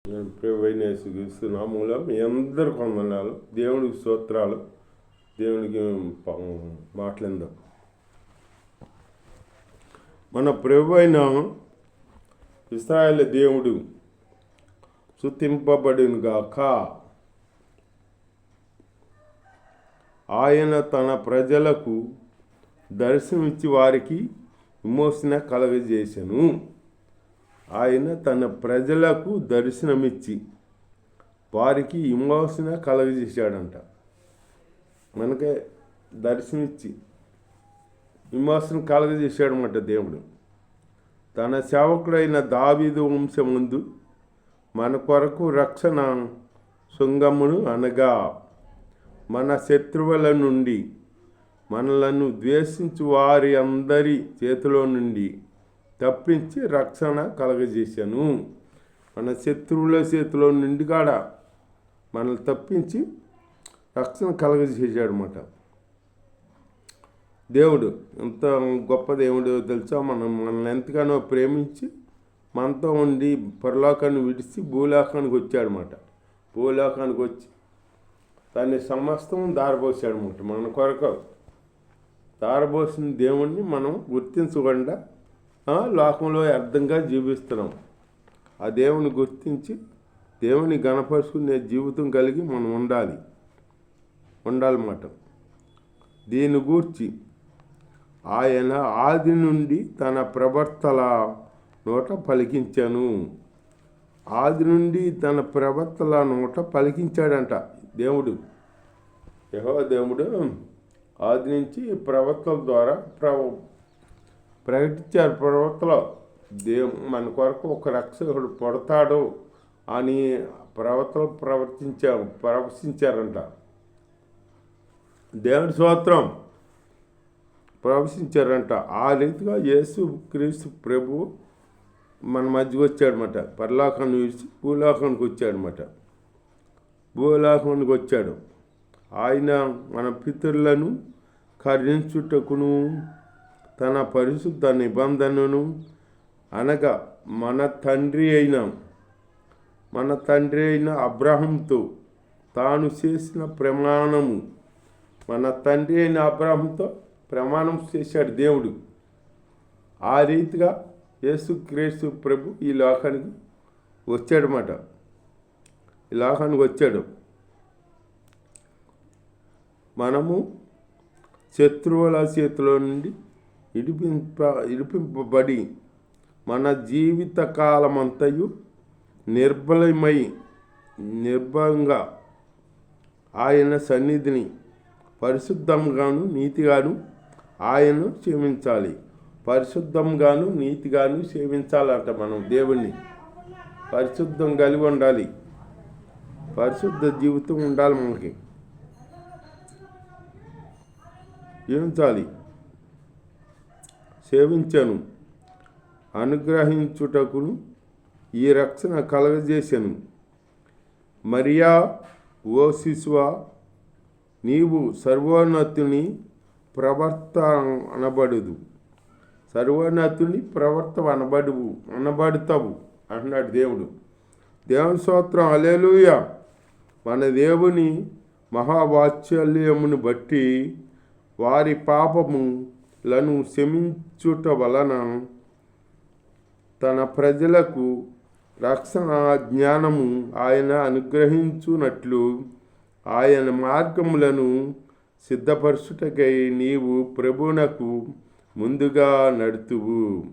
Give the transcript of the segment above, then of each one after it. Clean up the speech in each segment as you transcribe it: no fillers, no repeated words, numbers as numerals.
నేను ప్రభువైన యేసుక్రీస్తు నామములో మీ అందరికి వందనాలు. దేవునికి స్తోత్రాలు. దేవునికి మాట్లాడదాం. మన ప్రభువైన ఇశ్రాయేలు దేవుడు స్తుతింపబడునుగాక. ఆయన తన ప్రజలకు దర్శనమిచ్చి వారికి విమోచన కలగజేసెను. ఆయన తన ప్రజలకు దర్శనమిచ్చి వారికి విమోచన కలగజేశాడంట. మనకే దర్శనమిచ్చి విమోచన కలగజేశాడన్నమాట దేవుడు. తన సేవకుడైన దావీదు వంశముందు మన కొరకు రక్షణ శృంగమును అనగా మన శత్రువుల నుండి మనలను ద్వేషించు వారి అందరి చేతిలో నుండి తప్పించి రక్షణ కలగజేశాను. మన శత్రువుల చేతిలో నుండి కాడ మనల్ని తప్పించి రక్షణ కలగజేశాడు అన్నమాట. దేవుడు ఎంత గొప్ప దేవుడు తెలుసా. మనల్ని ఎంతగానో ప్రేమించి మనతో ఉండి పరలోకాన్ని విడిచి భూలోకానికి వచ్చాడనమాట. భూలోకానికి వచ్చి దాన్ని సమస్తం దారబోసాడనమాట. మన కొరకు దారబోసిన దేవుణ్ణి మనం గుర్తించకుండా లోకంలో అర్థంగా జీవిస్తున్నాం. ఆ దేవుని గుర్తించి గణపరుచుకునే జీవితం కలిగి మనం ఉండాలన్నమాట. దీని గూర్చి ఆయన ఆది నుండి తన ప్రవర్తల నోట పలికించాను. ఆది నుండి తన ప్రవర్తల నోట పలికించాడంట దేవుడు. యెహోవా దేవుడు ఆది నుంచి ప్రవర్తల ద్వారా ప్రకటించారు. ప్రవక్తలో మన కొరకు ఒక రక్షకుడు పుడతాడు అని ప్రవక్తలు ప్రవచించారంట. దేవుడి స్తోత్రం ప్రవచించారంట. ఆ రీతిగా యేసు క్రీస్తు ప్రభు మన మధ్యకి వచ్చాడనమాట. పరలోకాన్ని విడిచి భూలోకానికి వచ్చాడనమాట. భూలోకానికి వచ్చాడు. ఆయన మన పితరులను కరుణించుటకును తన పరిశుద్ధ నిబంధనను అనగా మన తండ్రి అయిన అబ్రహాముతో తాను చేసిన ప్రమాణము, మన తండ్రి అయిన అబ్రహాముతో ప్రమాణం చేశాడు దేవుడు. ఆ రీతిగా యేసుక్రీస్తు ప్రభు ఈ లోకానికి వచ్చాడన్నమాట. ఈ లోకానికి వచ్చాడు. మనము శత్రువుల చేతిలో నుండి ఇడిపింపబడి మన జీవిత కాలమంతయు నిర్భయంగా ఆయన సన్నిధిని పరిశుద్ధంగాను నీతిగాను ఆయన్ను సేవించాలి. పరిశుద్ధంగాను నీతిగాను సేవించాలంట. మనం దేవుణ్ణి పరిశుద్ధం కలిగి ఉండాలి. పరిశుద్ధ జీవితం ఉండాలి. మనకి జీవించాలి. సేవించను అనుగ్రహించుటకును ఈ రక్షణ కలగజేసెను. మరియా ఓ శిశువా, నీవు సర్వోన్నతుని ప్రవర్త అనబడుతావు అంటున్నాడు దేవుడు. దేవుని స్తోత్రం. హల్లెలూయా. మన దేవుని మహావాత్సల్యమును బట్టి వారి పాపములను క్షమించుట వలన తన ప్రజలకు రక్షణ జ్ఞానము ఆయన అనుగ్రహించునట్లు ఆయన మార్గములను సిద్ధపరచుటకై నీవు ప్రభువునకు ముందుగా నడుతువు.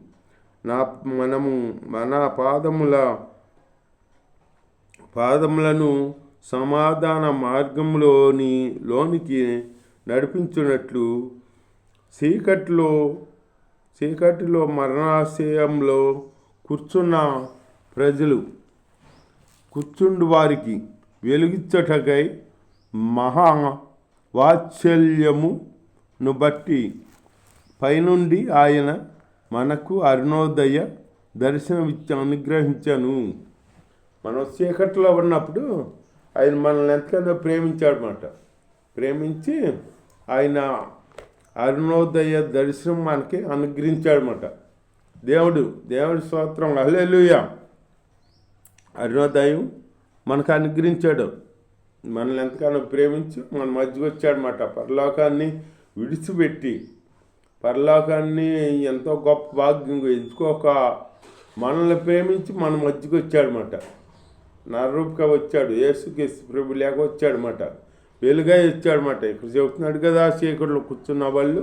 మనము మన పాదములను సమాధాన మార్గంలోనికి నడిపించున్నట్లు చీకటిలో మరణాశయంలో కూర్చుండు వారికి వెలుగిచ్చటకై మహా వాత్సల్యమును బట్టి పైనుండి ఆయన మనకు అరుణోదయ దర్శనం అనుగ్రహించాను. మనం చీకటిలో ఉన్నప్పుడు ఆయన మనల్ని ఎంతగానో ప్రేమించాడన్నమాట. ప్రేమించి ఆయన అరుణోదయ దర్శనం మనకి అనుగ్రహించాడన్నమాట. దేవుడి స్తోత్రం. హల్లెలూయా. అరుణోదయం మనకు అనుగ్రహించాడు. మనల్ని ఎంతగానో ప్రేమించి మన మధ్యకి వచ్చాడనమాట. పరలోకాన్ని విడిచిపెట్టి పరలోకాన్ని ఎంతో గొప్ప భాగ్యం ఎంచుకోక మనల్ని ప్రేమించి మన మధ్యకి వచ్చాడనమాట. నరరూపుగా వచ్చాడు. యేసుక్రీస్తు ప్రభు లేక వచ్చాడనమాట. వెలుగా వచ్చాడనమాట. ఇక్కడ చెబుతున్నాడు కదా, చీకట్లో కూర్చున్న వాళ్ళు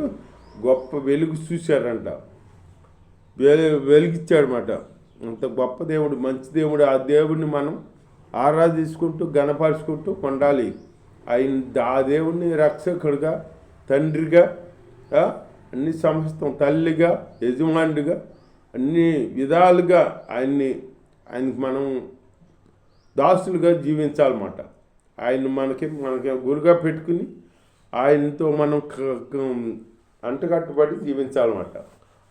గొప్ప వెలుగు చూశారంట. వెలిగిచ్చాడనమాట. అంత గొప్ప దేవుడు, మంచి దేవుడు. ఆ దేవుడిని మనం ఆరాధించుకుంటూ గణపరుచుకుంటూ ఉండాలి. ఆ దేవుడిని రక్షకుడిగా, తండ్రిగా, అన్ని సమస్తం తల్లిగా, యజమానుడిగా, అన్ని విధాలుగా ఆయనకి మనం దాసులుగా జీవించాలన్నమాట. ఆయన మనకి గురుగా పెట్టుకుని ఆయనతో మనం అంటకట్టుబడి జీవించాలన్నమాట.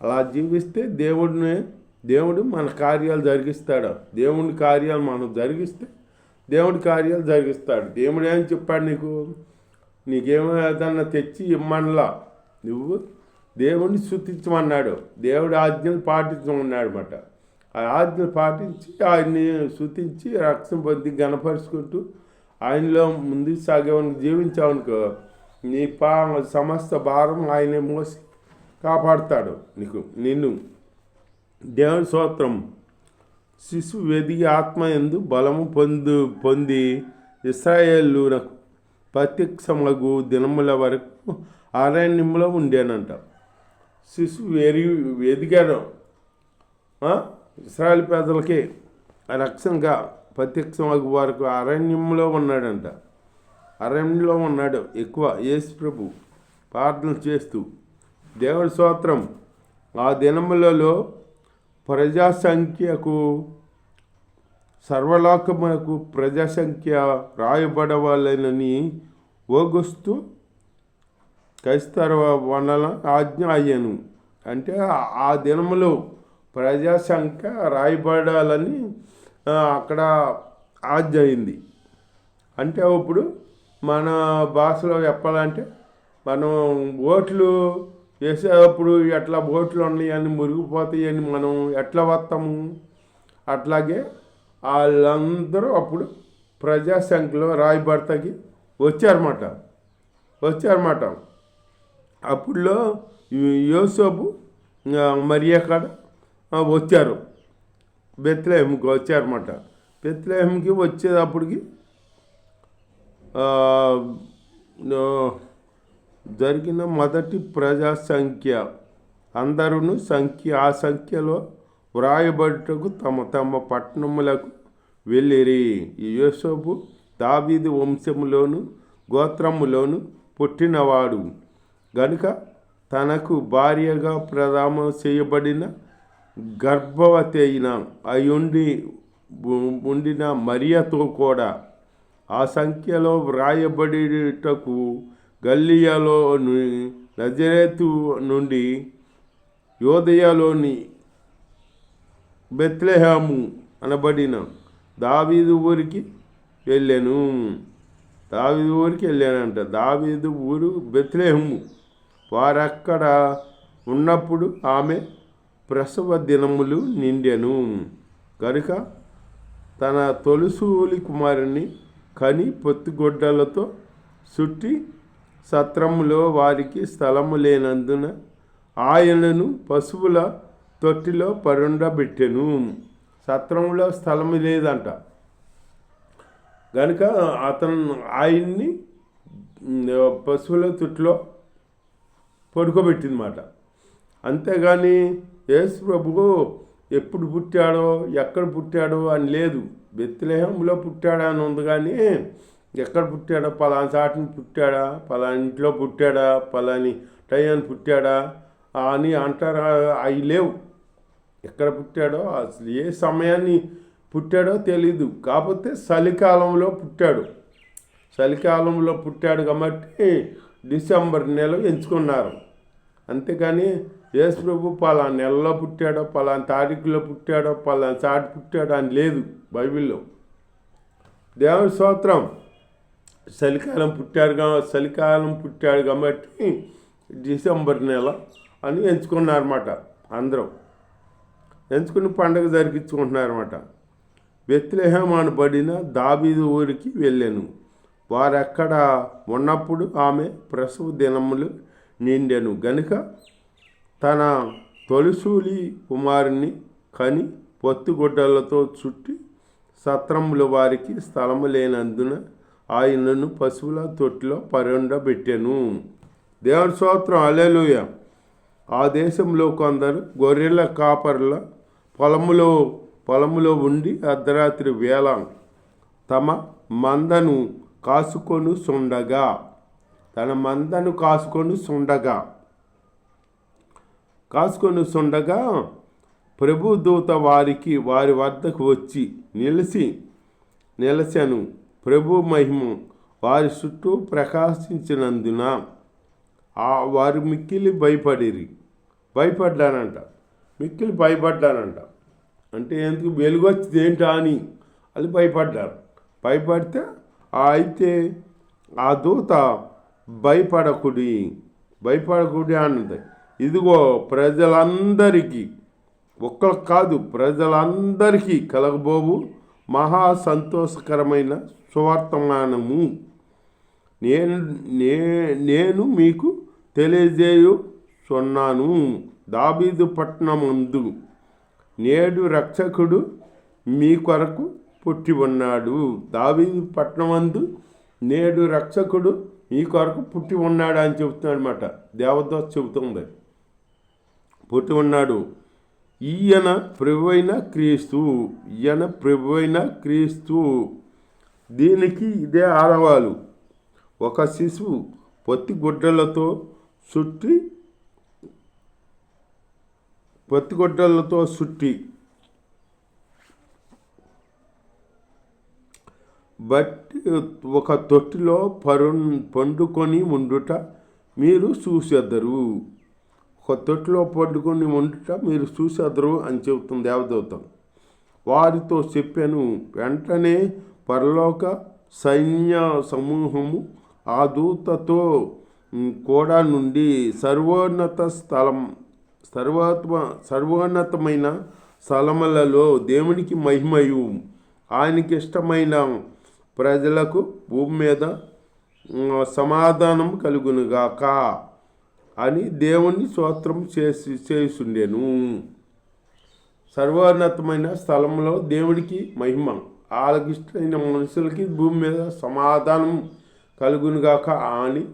అలా జీవిస్తే దేవుడు మన కార్యాలు జరిగిస్తాడు. దేవుని కార్యాలు మనం జరిగిస్తే దేవుడి కార్యాలు జరిగిస్తాడు. దేవుడు ఏం చెప్పాడు నీకేమో ఏదన్నా తెచ్చి ఇమ్మనలా, నువ్వు దేవుడిని స్తుతించమన్నాడు. దేవుడి ఆజ్ఞలు పాటించమన్నాడు అన్నమాట. ఆ ఆజ్ఞలు పాటించి ఆయన్ని స్తుతించి రక్షణ పొంది గణపరుచుకుంటూ ఆయనలో ముందుకు సాగేవానికి జీవించావనుకో, నీ సమస్త భారం ఆయనే మోసి కాపాడుతాడు నిన్ను. దేవుని స్తోత్రం. శిశువు ఎదిగి ఆత్మ యందు బలము పొంది ఇశ్రాయేలునకు ప్రత్యక్షమగు దినముల వరకు అరణ్యంలో ఉండేనంట. శిశువు ఎదిగాడు. ఇశ్రాయేలు పేదలకి రక్షణగా ప్రత్యక్షమగు వరకు అరణ్యంలో ఉన్నాడంట. అరణ్యంలో ఉన్నాడు ఎక్కువ యేసు ప్రభు ప్రార్థన చేస్తూ. దేవుని స్తోత్రం. ఆ దినములలో ప్రజాసంఖ్యకు సర్వలోకమునకు ప్రజాసంఖ్య రాయబడవాలని ఓగస్తు క్రైస్తవ వనల ఆజ్ఞ అయ్యాను. అంటే ఆ దినములో ప్రజాసంఖ్య రాయబడాలని అక్కడ ఆజ్ఞ అయింది. అంటే ఇప్పుడు మన భాషలో చెప్పాలంటే, మనం ఓట్లు వేసేటప్పుడు ఎట్లా ఓట్లు ఉన్నాయని మురిగిపోతాయని మనం ఎట్లా వస్తాము, అట్లాగే వాళ్ళందరూ అప్పుడు ప్రజాసంఖ్యలో రాయబడతాకి వచ్చారన్నమాట. అప్పుడులో యోసేపు మరియా కాడ వచ్చారు, బెత్లెహేముకి వచ్చారన్నమాట. బెత్లెహేముకి వచ్చేటప్పటికి జరిగిన మొదటి ప్రజాసంఖ్య అందరూ ఆ సంఖ్యలో వ్రాయబడుటకు తమ తమ పట్టణములకు వెళ్ళిరి. యోసేపు దావీదు వంశములోను గోత్రములోను పుట్టినవాడు గనుక తనకు భార్యగా ప్రదానం చేయబడిన గర్భవతి అయిన ఉండిన మరియతో కూడా ఆ సంఖ్యలో వ్రాయబడిటకు గలిలయలోని నజరేతు నుండి యూదయలోని బెత్లెహేము అనబడిన దావీదు ఊరికి వెళ్ళానంట. దావీదు ఊరు బెత్లెహేము. వారక్కడ ఉన్నప్పుడు ఆమె ప్రసవ దినములు నిండెను కనుక తన తొలిసూలి కుమారుని కని పొత్తిగొడ్డలతో చుట్టి సత్రములో వారికి స్థలము లేనందున ఆయనను పశువుల తొట్టిలో పరుండబెట్టెను. సత్రంలో స్థలము లేదంట కనుక ఆయన్ని పశువుల తొట్టిలో పడుకోబెట్టిందన్నమాట. అంతేగాని యేసు ప్రభువు ఎప్పుడు పుట్టాడో ఎక్కడ పుట్టాడో అని లేదు. బెత్లెహేములో పుట్టాడా అని ఉంది, కానీ ఎక్కడ పుట్టాడో పలానా చాటుని పుట్టాడా, పలానా ఇంట్లో పుట్టాడా, పలాని టైంని పుట్టాడా అని అంటారా, అవి లేవు. ఎక్కడ పుట్టాడో అసలు ఏ సమయాన్ని పుట్టాడో తెలీదు. కాకపోతే చలికాలంలో పుట్టాడు కాబట్టి డిసెంబర్ నెల ఎంచుకున్నారు. అంతేకాని యేసు ప్రభు పలానా నెలలో పుట్టాడో, పలానా తారీఖులో పుట్టాడో, పలానా చాటు పుట్టాడో అని లేదు బైబిల్లో. దేవుని స్తోత్రం. చలికాలం పుట్టాడు కాబట్టి డిసెంబర్ నెల అని ఎంచుకున్నారన్నమాట. అందరూ ఎంచుకుని పండుగ జరిగించుకుంటున్నారన్నమాట. బెత్లెహేము అనబడిన దావీదు ఊరికి వెళ్ళాను. వారక్కడ ఉన్నప్పుడు ఆమె ప్రసవ దినములు నిండెను గనుక తన తొలిసూలి కుమారుని కని పొత్తిగుడ్డలతో చుట్టి సత్రముల వారికి స్థలము లేనందున ఆయనను పశువుల తొట్టిలో పరుండబెట్టెను. దేవుని స్తోత్రం, హల్లెలూయా. ఆ దేశంలో కొందరు గొర్రెల కాపరుల పొలములో ఉండి అర్ధరాత్రి వేళ తమ మందను కాసుకొని సుండగా ప్రభుదూత వారి వద్దకు వచ్చి నిలచెను. ప్రభు మహిమ వారి చుట్టూ ప్రకాశించినందున వారు మిక్కిలి భయపడ్డానంట. అంటే ఎందుకు వెలుగు వచ్చింది ఏంటా అని అది భయపడితే అయితే ఆ దూత భయపడకుడి అన్నది. ఇదిగో ప్రజలందరికీ, ఒక్కరికి కాదు ప్రజలందరికీ కలగబోవు మహా సంతోషకరమైన సువర్తమానము నేను మీకు తెలియజేయుచున్నాను. దావీదు పట్టణమందు నేడు రక్షకుడు మీ కొరకు పుట్టి ఉన్నాడు. దావీదు పట్టణమందు నేడు రక్షకుడు మీ కొరకు పుట్టి ఉన్నాడు అని చెబుతున్నాడు అన్నమాట. దేవదూత చెబుతుంది, పుట్టి ఉన్నాడు. ఈయన ప్రభువైన క్రీస్తు. దీనికి ఇదే ఆనవాలు. ఒక శిశువు పొత్తిగుడ్డలతో చుట్టి బట్టి ఒక తొట్టిలో పండుకొని ఉండుట మీరు చూసేద్దరు. అని చెబుతుంది దేవదూత. వారితో చెప్పాను. వెంటనే పరలోక సైన్య సమూహము ఆ దూతతో కూడా నుండి సర్వోన్నతమైన స్థలములలో దేవునికి మహిమయు ఆయనకి ఇష్టమైన ప్రజలకు భూమి మీద సమాధానం కలుగునుగాక అని దేవుని స్తోత్రం చేస్తుండెను. సర్వోన్నతమైన స్థలంలో దేవుడికి మహిమ, వాళ్ళకి ఇష్టమైన మనుషులకి భూమి మీద సమాధానం కలుగునుగాక అని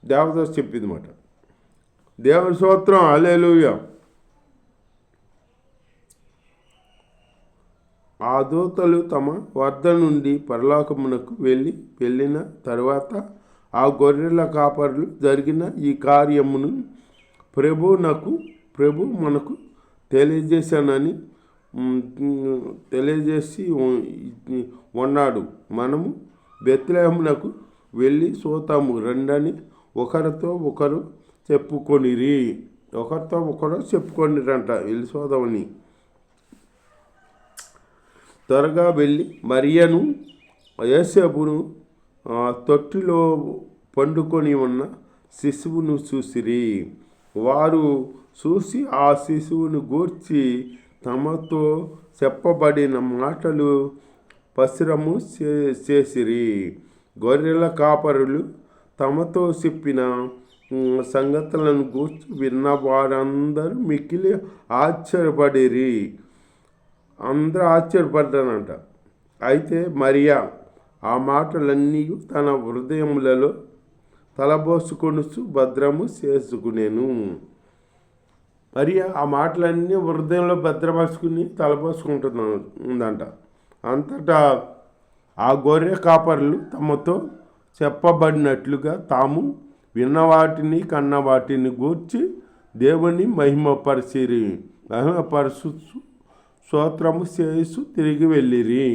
దేవదూత చెప్పింది మాట. దేవుని స్తోత్రం, హల్లెలూయా. ఆ దూతలు తమ వద్ద నుండి పరలోకమునకు వెళ్ళిన తరువాత ఆ గొర్రెల కాపరులు జరిగిన ఈ కార్యమును ప్రభు మనకు తెలియజేసి ఉన్నాడు. మనము బెత్లెహేమునకు వెళ్ళి చూతాము రండని ఒకరితో ఒకరు చెప్పుకొనిరంట. వెళ్ళి చూద్దామని త్వరగా వెళ్ళి మరియను యోసేపును తొట్టిలో పండుకొని ఉన్న శిశువును చూసిరి. వారు చూసి ఆ శిశువును గూర్చి తమతో చెప్పబడిన మాటలు ప్రచురము చేసిరి. గొర్రెల కాపరులు తమతో చెప్పిన సంగతులను గూర్చి విన్న వారందరూ మిక్కిలి ఆశ్చర్యపడ్డానంట. అయితే మరియా ఆ మాటలన్నీ తన హృదయములలో తలబోసుకొనుచు భద్రము చేసుకునేను. మరియా ఆ మాటలన్నీ హృదయంలో భద్రపరుచుకుని ఉందంట. అంతటా ఆ గొర్రె కాపరులు తమతో చెప్పబడినట్లుగా తాము విన్నవాటిని కన్నవాటిని గూర్చి దేవుని మహిమపరచు స్తోత్రము చేసు తిరిగి వెళ్ళిరి.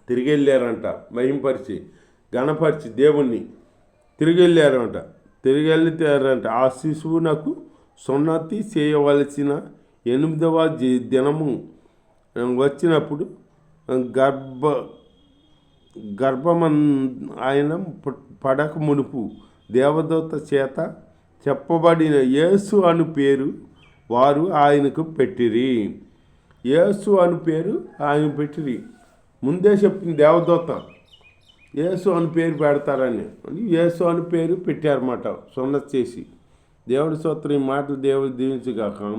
తిరిగి వెళ్ళారంట. మహింపరిచి గణపరిచి దేవుణ్ణి తిరిగి వెళ్ళారంట. ఆ శిశువునకు సున్నతి చేయవలసిన 8వ దినము వచ్చినప్పుడు ఆయన పడక మునుపు దేవదూత చేత చెప్పబడిన యేసు అను పేరు వారు ఆయనకు పెట్టిరి. యేసు అని పేరు ఆయన పెట్టిరి. ముందే చెప్పింది దేవదూత యేసు అని పేరు పెడతారని. యేసు అని పేరు పెట్టారన్నమాట సున్నతి చేసి. దేవుడి స్తోత్రం. ఈ మాటలు దేవుడు దీవించుగాక.